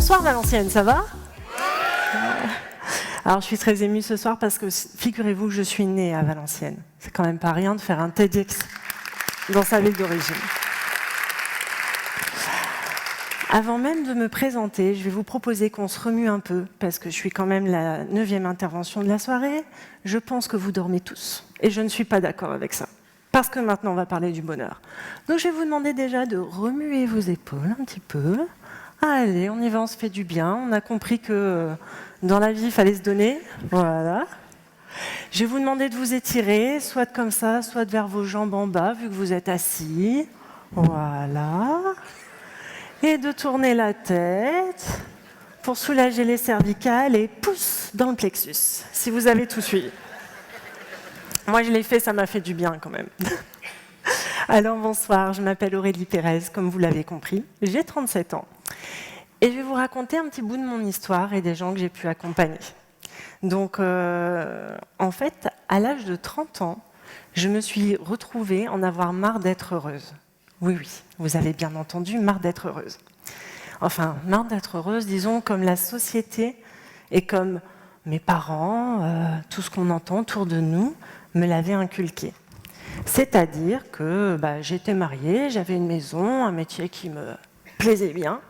Bonsoir Valenciennes, ça va? Alors je suis très émue ce soir parce que figurez-vous que je suis née à Valenciennes. C'est quand même pas rien de faire un TEDx dans sa ville d'origine. Avant même de me présenter, je vais vous proposer qu'on se remue un peu, parce que je suis quand même la 9e intervention de la soirée. Je pense que vous dormez tous, et je ne suis pas d'accord avec ça. Parce que maintenant, on va parler du bonheur. Donc je vais vous demander déjà de remuer vos épaules un petit peu. Allez, on y va, on se fait du bien. On a compris que dans la vie, il fallait se donner. Voilà. Je vais vous demander de vous étirer, soit comme ça, soit vers vos jambes en bas, vu que vous êtes assis. Voilà. Et de tourner la tête pour soulager les cervicales et pousse dans le plexus, si vous avez tout suivi. Moi, je l'ai fait, ça m'a fait du bien quand même. Alors, bonsoir, je m'appelle Aurélie Pérez, comme vous l'avez compris. J'ai 37 ans. Et je vais vous raconter un petit bout de mon histoire et des gens que j'ai pu accompagner. Donc, en fait, à l'âge de 30 ans, je me suis retrouvée en avoir marre d'être heureuse. Oui, oui, vous avez bien entendu, marre d'être heureuse. Enfin, marre d'être heureuse, disons, comme la société et comme mes parents, tout ce qu'on entend autour de nous, me l'avait inculqué. C'est-à-dire que j'étais mariée, j'avais une maison, un métier qui me plaisait bien.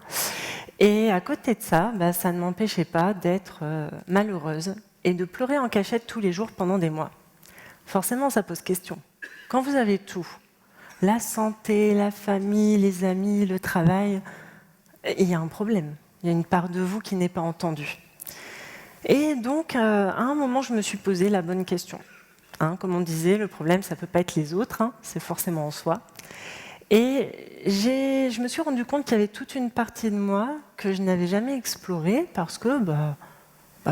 Et à côté de ça, ça ne m'empêchait pas d'être malheureuse et de pleurer en cachette tous les jours pendant des mois. Forcément, ça pose question. Quand vous avez tout, la santé, la famille, les amis, le travail, il y a un problème. Il y a une part de vous qui n'est pas entendue. Et donc, à un moment, je me suis posé la bonne question. Comme on disait, le problème, ça ne peut pas être les autres, c'est forcément en soi. Et je me suis rendu compte qu'il y avait toute une partie de moi que je n'avais jamais explorée parce que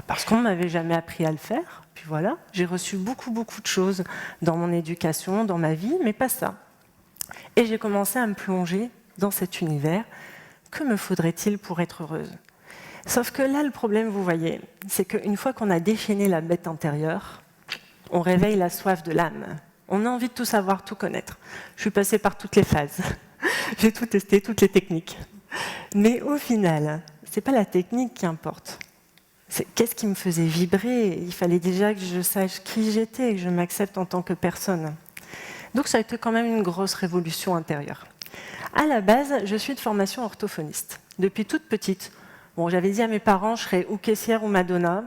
parce qu'on ne m'avait jamais appris à le faire. Puis voilà, j'ai reçu beaucoup de choses dans mon éducation, dans ma vie, mais pas ça. Et j'ai commencé à me plonger dans cet univers. Que me faudrait-il pour être heureuse? Sauf que là, le problème, vous voyez, c'est qu'une fois qu'on a déchaîné la bête intérieure, on réveille la soif de l'âme. On a envie de tout savoir, tout connaître. Je suis passée par toutes les phases. J'ai tout testé, toutes les techniques. Mais au final, ce n'est pas la technique qui importe. C'est qu'est-ce qui me faisait vibrer? Il fallait déjà que je sache qui j'étais, que je m'accepte en tant que personne. Donc ça a été quand même une grosse révolution intérieure. À la base, je suis de formation orthophoniste. Depuis toute petite, j'avais dit à mes parents, je serais ou caissière ou Madonna.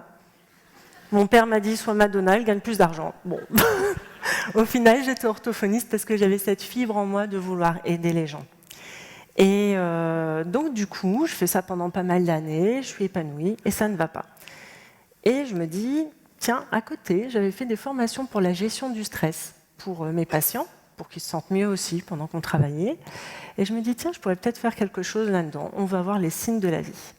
Mon père m'a dit, soit Madonna, elle gagne plus d'argent. Bon. Au final, j'étais orthophoniste parce que j'avais cette fibre en moi de vouloir aider les gens. Et donc, du coup, je fais ça pendant pas mal d'années, je suis épanouie et ça ne va pas. Et je me dis, tiens, à côté, j'avais fait des formations pour la gestion du stress pour mes patients, pour qu'ils se sentent mieux aussi pendant qu'on travaillait. Et je me dis, tiens, je pourrais peut-être faire quelque chose là-dedans. On va voir les signes de la vie.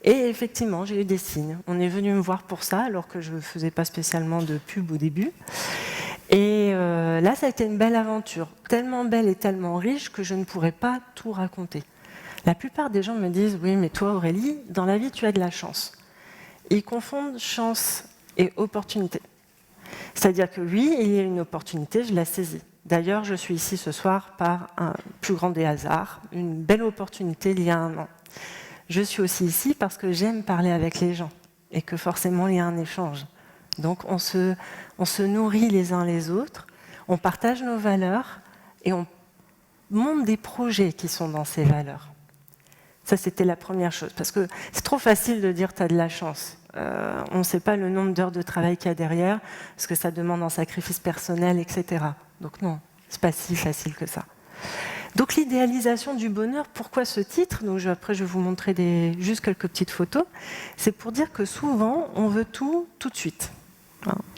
Et effectivement, j'ai eu des signes. On est venu me voir pour ça, alors que je ne faisais pas spécialement de pub au début. Et là, ça a été une belle aventure, tellement belle et tellement riche que je ne pourrais pas tout raconter. La plupart des gens me disent, oui, mais toi Aurélie, dans la vie, tu as de la chance. Ils confondent chance et opportunité. C'est-à-dire que oui, il y a une opportunité, je la saisis. D'ailleurs, je suis ici ce soir par un plus grand des hasards, une belle opportunité il y a un an. Je suis aussi ici parce que j'aime parler avec les gens et que forcément il y a un échange. Donc on se nourrit les uns les autres, on partage nos valeurs et on monte des projets qui sont dans ces valeurs. Ça, c'était la première chose. Parce que c'est trop facile de dire « tu as de la chance ». On ne sait pas le nombre d'heures de travail qu'il y a derrière, parce que ça demande un sacrifice personnel, etc. Donc non, ce n'est pas si facile que ça. Donc l'idéalisation du bonheur, pourquoi ce titre? Donc après, je vais vous montrer juste quelques petites photos. C'est pour dire que souvent, on veut tout de suite.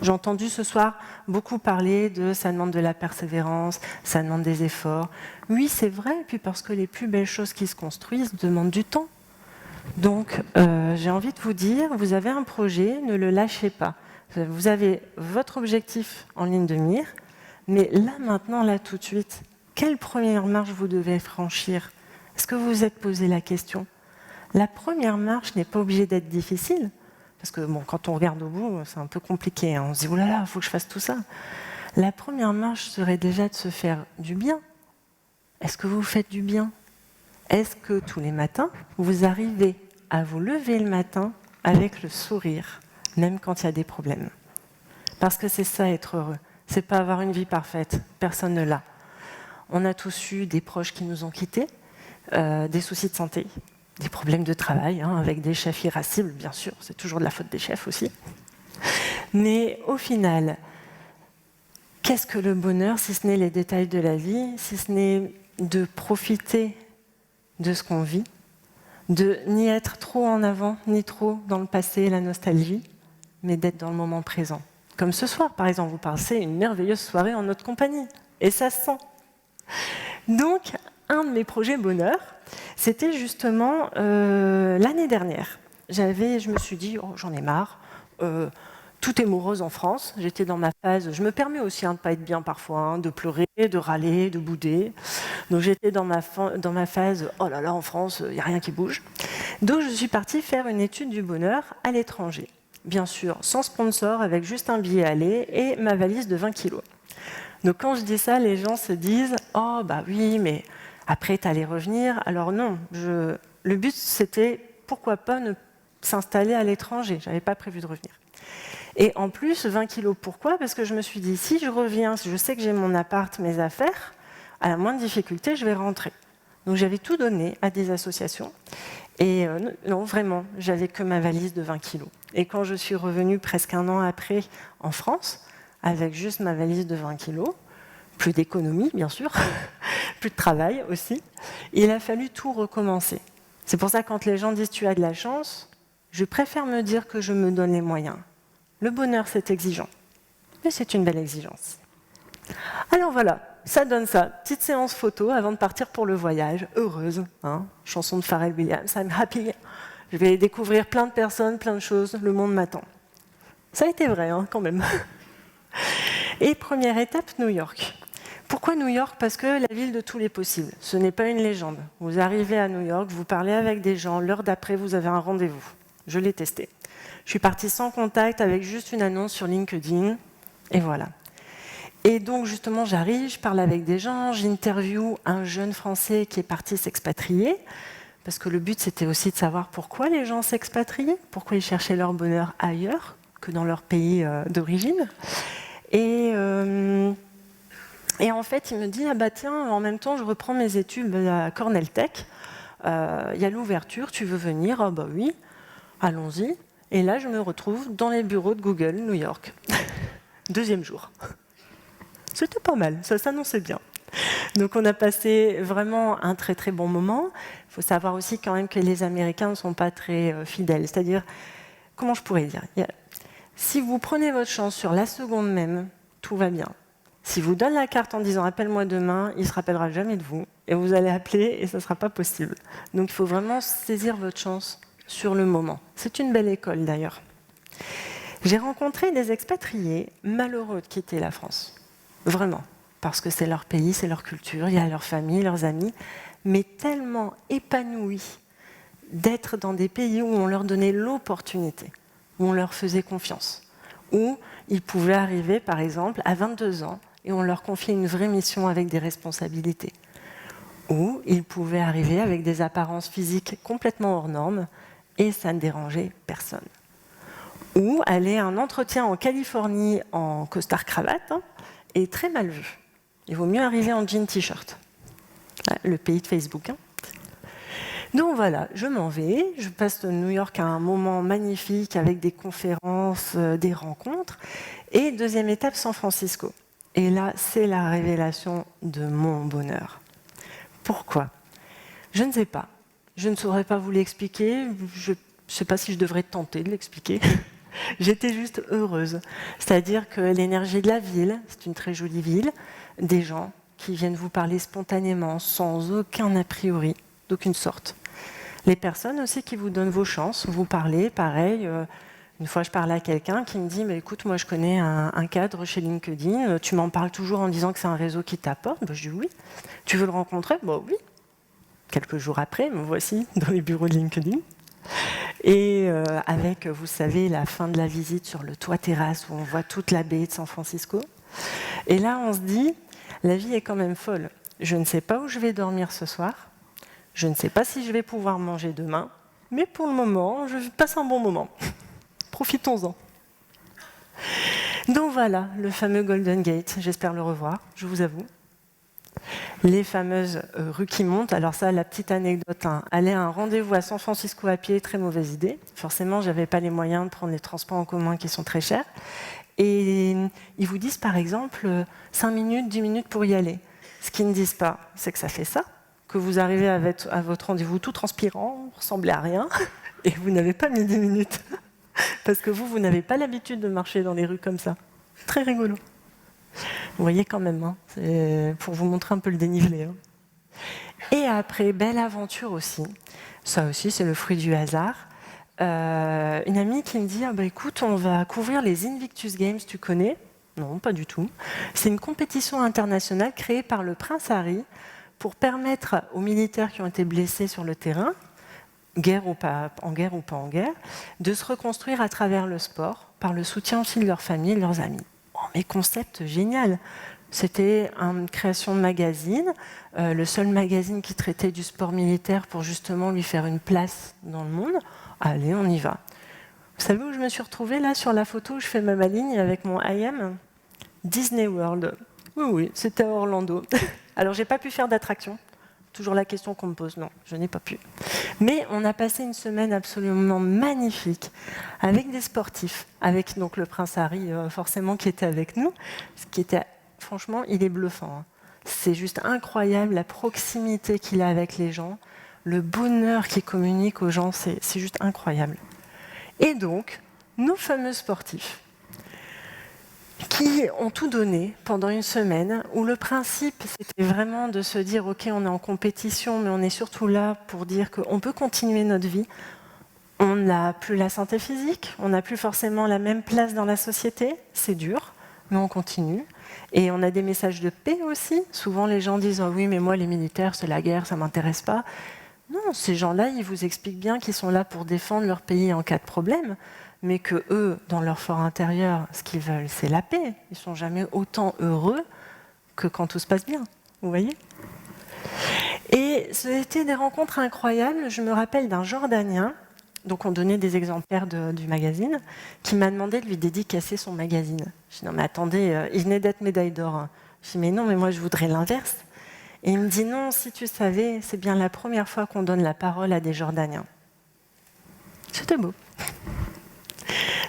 J'ai entendu ce soir beaucoup parler de ça demande de la persévérance, ça demande des efforts. Oui, c'est vrai, puis parce que les plus belles choses qui se construisent demandent du temps. Donc, j'ai envie de vous dire, vous avez un projet, ne le lâchez pas. Vous avez votre objectif en ligne de mire, mais là, maintenant, là, tout de suite, quelle première marche vous devez franchir? Est-ce que vous vous êtes posé la question? La première marche n'est pas obligée d'être difficile. Parce que quand on regarde au bout, c'est un peu compliqué. On se dit, oh là là, il faut que je fasse tout ça. La première marche serait déjà de se faire du bien. Est-ce que vous faites du bien? Est-ce que tous les matins, vous arrivez à vous lever le matin avec le sourire, même quand il y a des problèmes. Parce que c'est ça, être heureux. C'est pas avoir une vie parfaite. Personne ne l'a. On a tous eu des proches qui nous ont quittés, des soucis de santé, des problèmes de travail, avec des chefs irascibles, bien sûr. C'est toujours de la faute des chefs aussi. Mais au final, qu'est-ce que le bonheur, si ce n'est les détails de la vie, si ce n'est de profiter de ce qu'on vit, de n'y être trop en avant, ni trop dans le passé, la nostalgie, mais d'être dans le moment présent. Comme ce soir, par exemple, vous passez une merveilleuse soirée en notre compagnie, et ça se sent. Donc, un de mes projets bonheur, c'était justement l'année dernière. Je me suis dit, oh, j'en ai marre, tout est morose en France. J'étais dans ma phase, je me permets aussi de ne pas être bien parfois, de pleurer, de râler, de bouder. Donc j'étais dans ma phase, oh là là, en France, il n'y a rien qui bouge. Donc je suis partie faire une étude du bonheur à l'étranger. Bien sûr, sans sponsor, avec juste un billet aller et ma valise de 20 kilos. Donc quand je dis ça, les gens se disent « Oh, bah oui, mais après, tu allais revenir. » Alors non, le but, c'était pourquoi pas ne s'installer à l'étranger. Je n'avais pas prévu de revenir. Et en plus, 20 kilos, pourquoi ? Parce que je me suis dit, si je reviens, si je sais que j'ai mon appart, mes affaires, à la moindre difficulté, je vais rentrer. Donc j'avais tout donné à des associations. Et non, vraiment, j'avais que ma valise de 20 kilos. Et quand je suis revenue presque un an après en France, avec juste ma valise de 20 kilos, plus d'économie, bien sûr, plus de travail aussi, il a fallu tout recommencer. C'est pour ça que quand les gens disent « tu as de la chance », je préfère me dire que je me donne les moyens. Le bonheur, c'est exigeant, mais c'est une belle exigence. Alors voilà, ça donne ça. Petite séance photo avant de partir pour le voyage. Heureuse, chanson de Pharrell Williams, I'm happy. Je vais découvrir plein de personnes, plein de choses, le monde m'attend. Ça a été vrai, quand même. Et première étape, New York. Pourquoi New York ? Parce que la ville de tous les possibles. Ce n'est pas une légende. Vous arrivez à New York, vous parlez avec des gens, l'heure d'après, vous avez un rendez-vous. Je l'ai testé. Je suis partie sans contact, avec juste une annonce sur LinkedIn, et voilà. Et donc, justement, j'arrive, je parle avec des gens, j'interviewe un jeune Français qui est parti s'expatrier, parce que le but, c'était aussi de savoir pourquoi les gens s'expatriaient, pourquoi ils cherchaient leur bonheur ailleurs que dans leur pays d'origine. Et en fait, il me dit, ah bah tiens, en même temps, je reprends mes études à Cornell Tech, il y a l'ouverture, tu veux venir ? Ah bah oui, allons-y. Et là, je me retrouve dans les bureaux de Google, New York. Deuxième jour. C'était pas mal, ça s'annonçait bien. Donc on a passé vraiment un très très bon moment. Il faut savoir aussi quand même que les Américains ne sont pas très fidèles. C'est-à-dire, comment je pourrais dire ? Si vous prenez votre chance sur la seconde même, tout va bien. Si vous donnez la carte en disant « appelle-moi demain », il ne se rappellera jamais de vous. Et vous allez appeler et ça ne sera pas possible. Donc il faut vraiment saisir votre chance sur le moment. C'est une belle école d'ailleurs. J'ai rencontré des expatriés malheureux de quitter la France. Vraiment. Parce que c'est leur pays, c'est leur culture, il y a leur famille, leurs amis, mais tellement épanouis d'être dans des pays où on leur donnait l'opportunité, où on leur faisait confiance, où ils pouvaient arriver, par exemple, à 22 ans, et on leur confiait une vraie mission avec des responsabilités, où ils pouvaient arriver avec des apparences physiques complètement hors normes, et ça ne dérangeait personne. Ou aller à un entretien en Californie en costard-cravate est très mal vu. Il vaut mieux arriver en jean t-shirt. Le pays de Facebook. Donc voilà, je m'en vais. Je passe de New York à un moment magnifique avec des conférences, des rencontres. Et deuxième étape, San Francisco. Et là, c'est la révélation de mon bonheur. Pourquoi ? Je ne sais pas. Je ne saurais pas vous l'expliquer. Je ne sais pas si je devrais tenter de l'expliquer. J'étais juste heureuse. C'est-à-dire que l'énergie de la ville, c'est une très jolie ville, des gens qui viennent vous parler spontanément, sans aucun a priori, d'aucune sorte. Les personnes aussi qui vous donnent vos chances, vous parlez, pareil. Une fois, je parlais à quelqu'un qui me dit « Écoute, moi, je connais un cadre chez LinkedIn, tu m'en parles toujours en disant que c'est un réseau qui t'apporte. » Je dis « Oui. » « Tu veux le rencontrer ?»« Oui. » Quelques jours après, me voici dans les bureaux de LinkedIn. Et avec, vous savez, la fin de la visite sur le toit terrasse où on voit toute la baie de San Francisco. Et là, on se dit, la vie est quand même folle. Je ne sais pas où je vais dormir ce soir. Je ne sais pas si je vais pouvoir manger demain. mais pour le moment, je passe un bon moment. Profitons-en. Donc voilà, le fameux Golden Gate, j'espère le revoir, je vous avoue. Les fameuses rues qui montent, alors ça, la petite anecdote, hein. Aller à un rendez-vous à San Francisco à pied, très mauvaise idée. Forcément, je n'avais pas les moyens de prendre les transports en commun qui sont très chers. Et ils vous disent par exemple 5 minutes, 10 minutes pour y aller. Ce qu'ils ne disent pas, c'est que ça fait ça, que vous arrivez à votre rendez-vous tout transpirant, vous ne ressemblez à rien, et vous n'avez pas mis 10 minutes. Parce que vous n'avez pas l'habitude de marcher dans les rues comme ça. Très rigolo. Vous voyez quand même, hein, c'est pour vous montrer un peu le dénivelé. Hein. Et après, belle aventure aussi. Ça aussi, c'est le fruit du hasard. Une amie qui me dit écoute, on va couvrir les Invictus Games, tu connais? Non, pas du tout. C'est une compétition internationale créée par le prince Harry pour permettre aux militaires qui ont été blessés sur le terrain, guerre ou pas en guerre, de se reconstruire à travers le sport, par le soutien aussi de leur famille et de leurs amis. Oh, mais concept génial! C'était une création de magazine, le seul magazine qui traitait du sport militaire pour justement lui faire une place dans le monde. Allez, on y va. Vous savez où je me suis retrouvée là sur la photo où je fais ma ligne avec mon IM? Disney World. Oui, c'était à Orlando. Alors, j'ai pas pu faire d'attraction. Toujours la question qu'on me pose. Non, je n'ai pas pu. Mais on a passé une semaine absolument magnifique avec des sportifs, avec donc le prince Harry forcément qui était avec nous, ce qui était franchement, il est bluffant. Hein. C'est juste incroyable la proximité qu'il a avec les gens, le bonheur qu'il communique aux gens, c'est juste incroyable. Et donc, nos fameux sportifs qui ont tout donné pendant une semaine, où le principe, c'était vraiment de se dire, ok, on est en compétition, mais on est surtout là pour dire qu'on peut continuer notre vie. On n'a plus la santé physique, on n'a plus forcément la même place dans la société, c'est dur, mais on continue. Et on a des messages de paix aussi. Souvent, les gens disent, oh oui, mais moi, les militaires, c'est la guerre, ça ne m'intéresse pas. Non, ces gens-là, ils vous expliquent bien qu'ils sont là pour défendre leur pays en cas de problème, mais que eux, dans leur fort intérieur, ce qu'ils veulent, c'est la paix. Ils ne sont jamais autant heureux que quand tout se passe bien. Vous voyez ? Et c'était des rencontres incroyables. Je me rappelle d'un Jordanien, donc on donnait des exemplaires du magazine, qui m'a demandé de lui dédicacer son magazine. Je dis, non mais attendez, il venait d'être médaille d'or. Je dis, mais non, mais moi je voudrais l'inverse. Et il me dit, non, si tu savais, c'est bien la première fois qu'on donne la parole à des Jordaniens. C'était beau.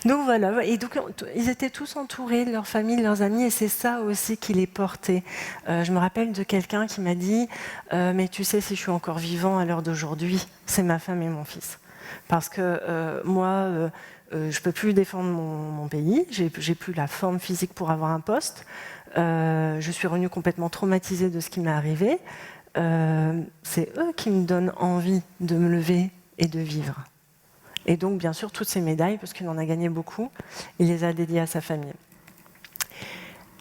Donc voilà, et donc, ils étaient tous entourés de leur famille, de leurs amis, et c'est ça aussi qui les portait. Je me rappelle de quelqu'un qui m'a dit mais tu sais, si je suis encore vivant à l'heure d'aujourd'hui, c'est ma femme et mon fils. Parce que moi, je ne peux plus défendre mon pays, j'ai plus la forme physique pour avoir un poste, je suis revenue complètement traumatisée de ce qui m'est arrivé. C'est eux qui me donnent envie de me lever et de vivre. Et donc, bien sûr, toutes ces médailles, parce qu'il en a gagné beaucoup, il les a dédiées à sa famille.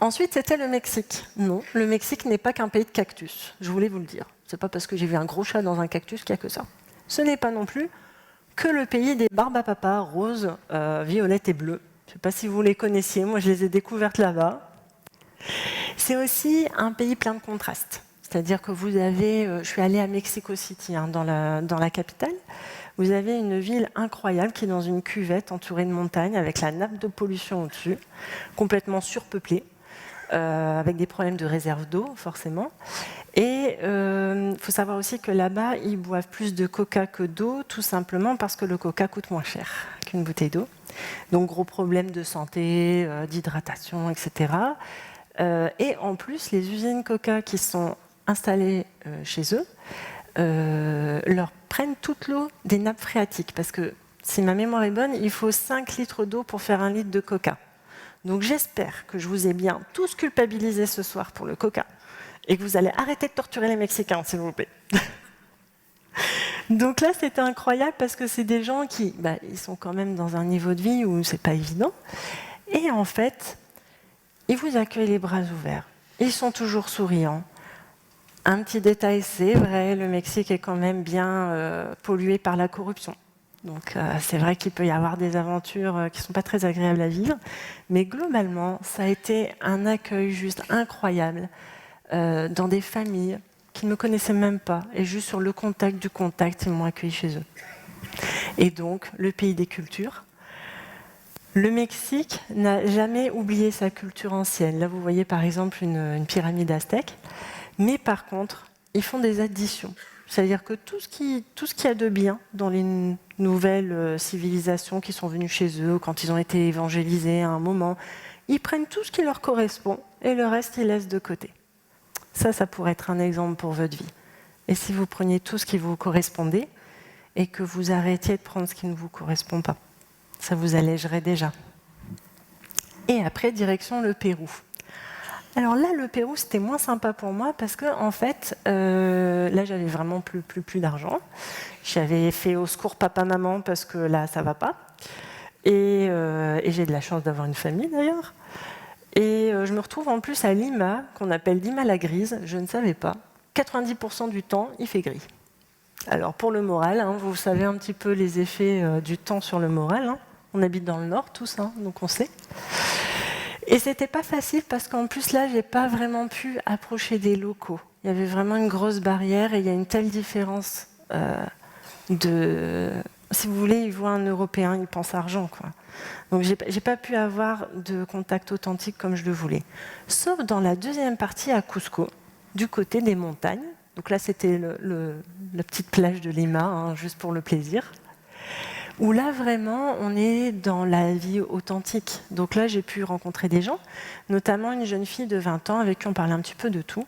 Ensuite, c'était le Mexique. Non, le Mexique n'est pas qu'un pays de cactus, je voulais vous le dire. Ce n'est pas parce que j'ai vu un gros chat dans un cactus qu'il n'y a que ça. Ce n'est pas non plus que le pays des barbes à papa roses, violettes et bleues. Je ne sais pas si vous les connaissiez, moi je les ai découvertes là-bas. C'est aussi un pays plein de contrastes. C'est-à-dire que vous avez, je suis allée à Mexico City, hein, dans la capitale. Vous avez une ville incroyable qui est dans une cuvette entourée de montagnes avec la nappe de pollution au-dessus, complètement surpeuplée, avec des problèmes de réserve d'eau forcément. Et il faut savoir aussi que là-bas, ils boivent plus de coca que d'eau, tout simplement parce que le coca coûte moins cher qu'une bouteille d'eau. Donc gros problèmes de santé, d'hydratation, etc. Et en plus, les usines coca qui sont installées chez eux, leur prennent toute l'eau des nappes phréatiques, parce que, si ma mémoire est bonne, il faut 5 litres d'eau pour faire 1 litre de coca. Donc j'espère que je vous ai bien tous culpabilisés ce soir pour le coca, et que vous allez arrêter de torturer les Mexicains, s'il vous plaît. Donc là, c'était incroyable, parce que c'est des gens qui ils sont quand même dans un niveau de vie où c'est pas évident, et en fait, ils vous accueillent les bras ouverts, ils sont toujours souriants. Un petit détail, c'est vrai, le Mexique est quand même bien pollué par la corruption. Donc c'est vrai qu'il peut y avoir des aventures qui ne sont pas très agréables à vivre. Mais globalement, ça a été un accueil juste incroyable dans des familles qui ne me connaissaient même pas. Et juste sur le contact du contact, ils m'ont accueilli chez eux. Et donc, le pays des cultures. Le Mexique n'a jamais oublié sa culture ancienne. Là, vous voyez par exemple une pyramide aztèque. Mais par contre, ils font des additions. C'est-à-dire que tout ce qu'il y a de bien dans les nouvelles civilisations qui sont venues chez eux, quand ils ont été évangélisés à un moment, ils prennent tout ce qui leur correspond et le reste, ils laissent de côté. Ça pourrait être un exemple pour votre vie. Et si vous preniez tout ce qui vous correspondait et que vous arrêtiez de prendre ce qui ne vous correspond pas, ça vous allégerait déjà. Et après, direction le Pérou. Alors là, le Pérou, c'était moins sympa pour moi parce que, en fait, là, j'avais vraiment plus d'argent. J'avais fait au secours papa-maman parce que là, ça va pas. Et j'ai de la chance d'avoir une famille, d'ailleurs. Et je me retrouve en plus à Lima, qu'on appelle Lima la grise, je ne savais pas. 90% du temps, il fait gris. Alors pour le moral, hein, vous savez un petit peu les effets du temps sur le moral. Hein. On habite dans le nord tous, hein, donc on sait. Et c'était pas facile parce qu'en plus là, j'ai pas vraiment pu approcher des locaux. Il y avait vraiment une grosse barrière et il y a une telle différence si vous voulez, ils voient un Européen, ils pensent argent, quoi. Donc j'ai pas pu avoir de contact authentique comme je le voulais. Sauf dans la deuxième partie à Cusco, du côté des montagnes. Donc là, c'était la petite plage de Lima, hein, juste pour le plaisir. Où là, vraiment, on est dans la vie authentique. Donc là, j'ai pu rencontrer des gens, notamment une jeune fille de 20 ans avec qui on parlait un petit peu de tout.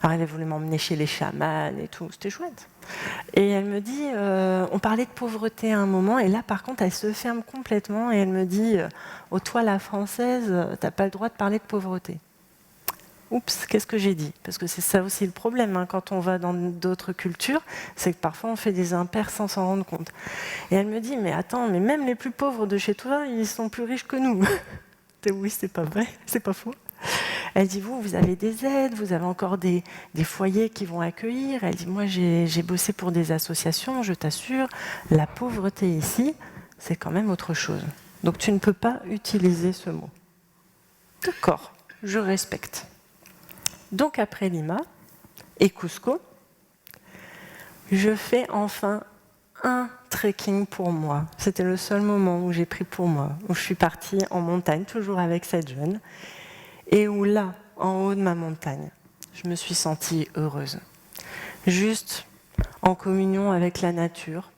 Alors, elle voulait m'emmener chez les chamans et tout, c'était chouette. Et elle me dit, on parlait de pauvreté à un moment, et là, par contre, elle se ferme complètement, et elle me dit, oh, toi, la française, t'as pas le droit de parler de pauvreté. Oups, qu'est-ce que j'ai dit? Parce que c'est ça aussi le problème, hein, quand on va dans d'autres cultures, c'est que parfois on fait des impairs sans s'en rendre compte. Et elle me dit, mais attends, mais même les plus pauvres de chez toi, ils sont plus riches que nous. Oui, c'est pas vrai, c'est pas faux. Elle dit, vous avez des aides, vous avez encore des foyers qui vont accueillir. Elle dit, moi j'ai bossé pour des associations, je t'assure, la pauvreté ici, c'est quand même autre chose. Donc tu ne peux pas utiliser ce mot. D'accord, je respecte. Donc après Lima et Cusco, je fais enfin un trekking pour moi. C'était le seul moment où j'ai pris pour moi, où je suis partie en montagne, toujours avec cette jeune, et où là, en haut de ma montagne, je me suis sentie heureuse. Juste en communion avec la nature,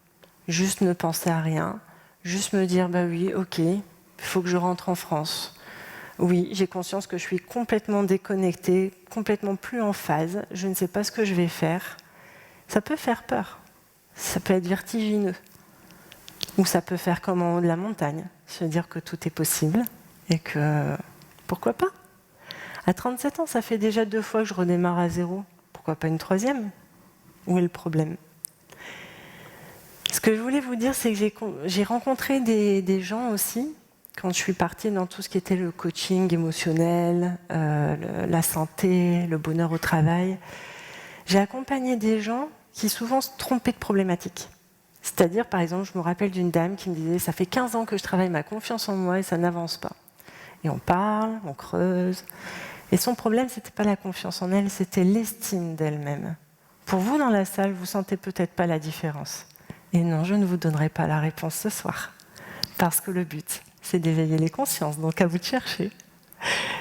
juste ne penser à rien, juste me dire, bah oui, ok, il faut que je rentre en France. Oui, j'ai conscience que je suis complètement déconnectée, complètement plus en phase, je ne sais pas ce que je vais faire. Ça peut faire peur, ça peut être vertigineux, ou ça peut faire comme en haut de la montagne, se dire que tout est possible, et que, pourquoi pas? À 37 ans, ça fait déjà 2 fois que je redémarre à zéro, pourquoi pas une 3e? Où est le problème? Ce que je voulais vous dire, c'est que j'ai rencontré des gens aussi, quand je suis partie dans tout ce qui était le coaching émotionnel, la santé, le bonheur au travail, j'ai accompagné des gens qui souvent se trompaient de problématiques. C'est-à-dire, par exemple, je me rappelle d'une dame qui me disait « ça fait 15 ans que je travaille ma confiance en moi et ça n'avance pas ». Et on parle, on creuse. Et son problème, ce n'était pas la confiance en elle, c'était l'estime d'elle-même. Pour vous, dans la salle, vous ne sentez peut-être pas la différence. Et non, je ne vous donnerai pas la réponse ce soir. Parce que le but, c'est d'éveiller les consciences, donc à vous de chercher.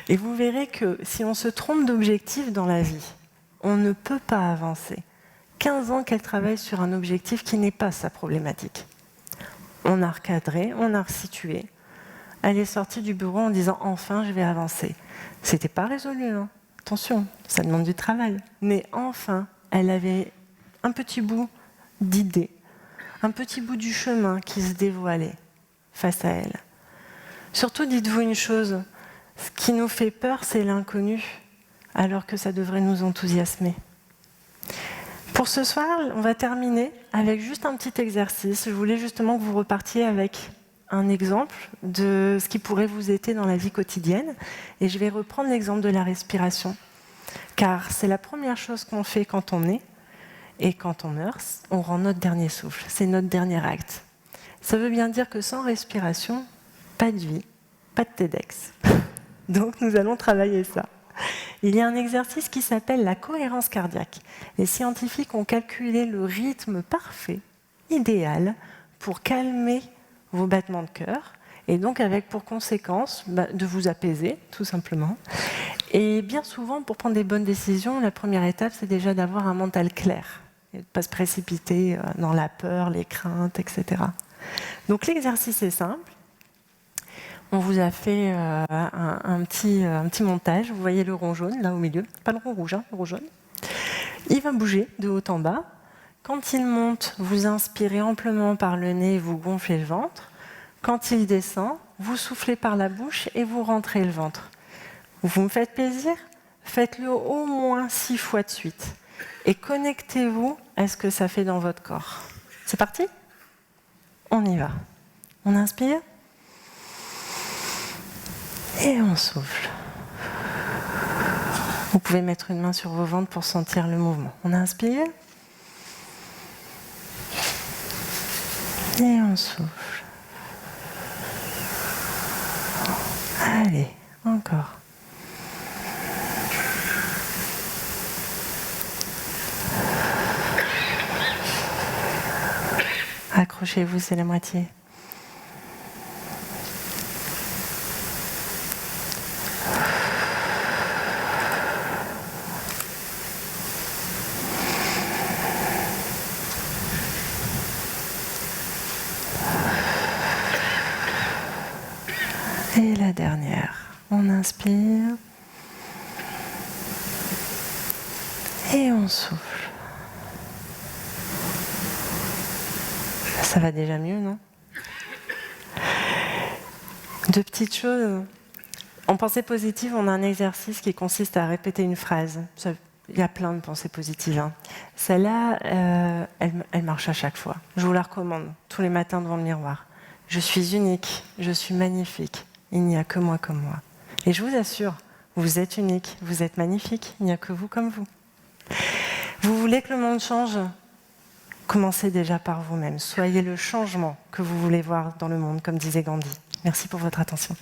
Et vous verrez que si on se trompe d'objectif dans la vie, on ne peut pas avancer. 15 ans qu'elle travaille sur un objectif qui n'est pas sa problématique. On a recadré, on a resitué. Elle est sortie du bureau en disant « enfin, je vais avancer ». C'était pas résolu, hein. Attention, ça demande du travail. Mais enfin, elle avait un petit bout d'idée, un petit bout du chemin qui se dévoilait face à elle. Surtout, dites-vous une chose, ce qui nous fait peur, c'est l'inconnu, alors que ça devrait nous enthousiasmer. Pour ce soir, on va terminer avec juste un petit exercice. Je voulais justement que vous repartiez avec un exemple de ce qui pourrait vous aider dans la vie quotidienne. Et je vais reprendre l'exemple de la respiration, car c'est la première chose qu'on fait quand on est, et quand on meurt, on rend notre dernier souffle. C'est notre dernier acte. Ça veut bien dire que sans respiration, pas de vie, pas de TEDx. Donc nous allons travailler ça. Il y a un exercice qui s'appelle la cohérence cardiaque. Les scientifiques ont calculé le rythme parfait, idéal, pour calmer vos battements de cœur, et donc avec pour conséquence de vous apaiser, tout simplement. Et bien souvent, pour prendre des bonnes décisions, la première étape, c'est déjà d'avoir un mental clair, et de ne pas se précipiter dans la peur, les craintes, etc. Donc l'exercice est simple. On vous a fait un petit montage. Vous voyez le rond jaune, là au milieu. Pas le rond rouge, hein, le rond jaune. Il va bouger de haut en bas. Quand il monte, vous inspirez amplement par le nez et vous gonflez le ventre. Quand il descend, vous soufflez par la bouche et vous rentrez le ventre. Vous me faites plaisir? Faites-le au moins 6 fois de suite. Et connectez-vous à ce que ça fait dans votre corps. C'est parti? On y va. On inspire. Et on souffle. Vous pouvez mettre une main sur vos ventres pour sentir le mouvement. On inspire. Et on souffle. Allez, encore. Accrochez-vous, c'est la moitié. Et la dernière. On inspire. Et on souffle. Ça va déjà mieux, non? Deux petites choses. En pensée positive, on a un exercice qui consiste à répéter une phrase. Il y a plein de pensées positives, hein. Celle-là, elle marche à chaque fois. Je vous la recommande tous les matins devant le miroir. Je suis unique, je suis magnifique. Il n'y a que moi comme moi. Et je vous assure, vous êtes unique, vous êtes magnifique. Il n'y a que vous comme vous. Vous voulez que le monde change? Commencez déjà par vous-même. Soyez le changement que vous voulez voir dans le monde, comme disait Gandhi. Merci pour votre attention.